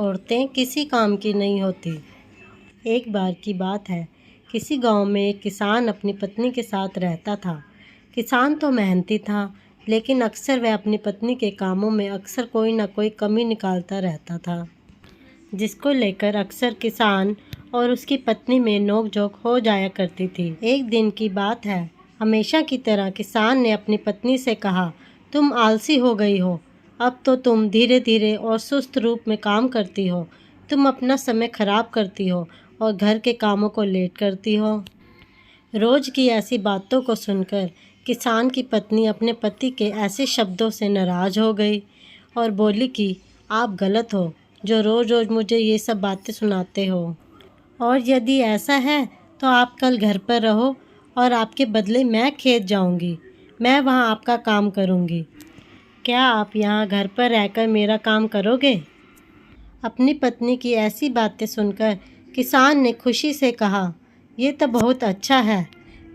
औरतें किसी काम की नहीं होती। एक बार की बात है, किसी गांव में एक किसान अपनी पत्नी के साथ रहता था। किसान तो मेहनती था, लेकिन अक्सर वह अपनी पत्नी के कामों में अक्सर कोई न कोई कमी निकालता रहता था, जिसको लेकर अक्सर किसान और उसकी पत्नी में नोक-झोंक हो जाया करती थी। एक दिन की बात है, हमेशा की तरह किसान ने अपनी पत्नी से कहा, तुम आलसी हो गई हो। अब तो तुम धीरे धीरे और सुस्त रूप में काम करती हो। तुम अपना समय खराब करती हो और घर के कामों को लेट करती हो। रोज की ऐसी बातों को सुनकर किसान की पत्नी अपने पति के ऐसे शब्दों से नाराज हो गई और बोली कि आप गलत हो जो रोज़ रोज़ मुझे ये सब बातें सुनाते हो, और यदि ऐसा है तो आप कल घर पर रहो और आपके बदले मैं खेत जाऊंगी। मैं वहाँ आपका काम करूंगी। क्या आप यहाँ घर पर रहकर मेरा काम करोगे? अपनी पत्नी की ऐसी बातें सुनकर किसान ने खुशी से कहा, ये तो बहुत अच्छा है।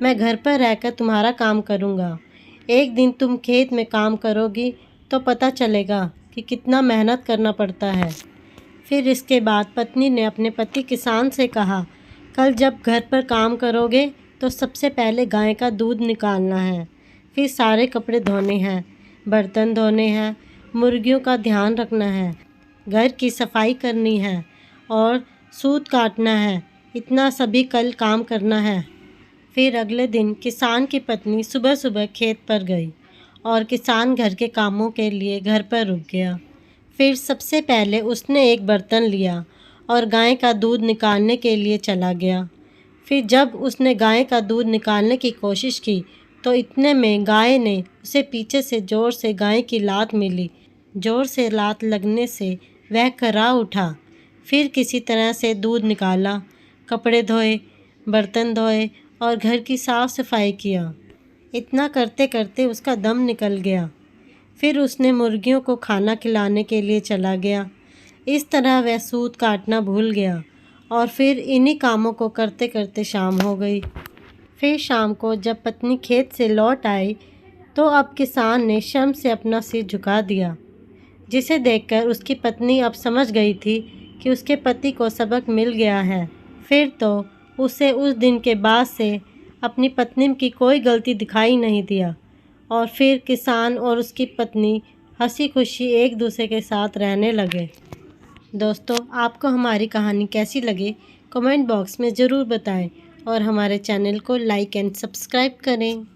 मैं घर पर रहकर तुम्हारा काम करूँगा। एक दिन तुम खेत में काम करोगी तो पता चलेगा कि कितना मेहनत करना पड़ता है। फिर इसके बाद पत्नी ने अपने पति किसान से कहा, कल जब घर पर काम करोगे तो सबसे पहले गाय का दूध निकालना है, फिर सारे कपड़े धोने हैं, बर्तन धोने हैं, मुर्गियों का ध्यान रखना है, घर की सफाई करनी है और सूत काटना है। इतना सभी कल काम करना है। फिर अगले दिन किसान की पत्नी सुबह सुबह खेत पर गई और किसान घर के कामों के लिए घर पर रुक गया। फिर सबसे पहले उसने एक बर्तन लिया और गाय का दूध निकालने के लिए चला गया। फिर जब उसने गाय का दूध निकालने की कोशिश की तो इतने में गाय ने उसे पीछे से ज़ोर से गाय की लात मिली। ज़ोर से लात लगने से वह कर्रा उठा। फिर किसी तरह से दूध निकाला, कपड़े धोए, बर्तन धोए और घर की साफ़ सफाई किया। इतना करते करते उसका दम निकल गया। फिर उसने मुर्गियों को खाना खिलाने के लिए चला गया। इस तरह वह सूत काटना भूल गया और फिर इन्हीं कामों को करते करते शाम हो गई। फिर शाम को जब पत्नी खेत से लौट आई तो अब किसान ने शर्म से अपना सिर झुका दिया, जिसे देखकर उसकी पत्नी अब समझ गई थी कि उसके पति को सबक मिल गया है। फिर तो उसे उस दिन के बाद से अपनी पत्नी की कोई गलती दिखाई नहीं दिया और फिर किसान और उसकी पत्नी हंसी खुशी एक दूसरे के साथ रहने लगे। दोस्तों, आपको हमारी कहानी कैसी लगी कमेंट बॉक्स में ज़रूर बताएं और हमारे चैनल को लाइक एंड सब्सक्राइब करें।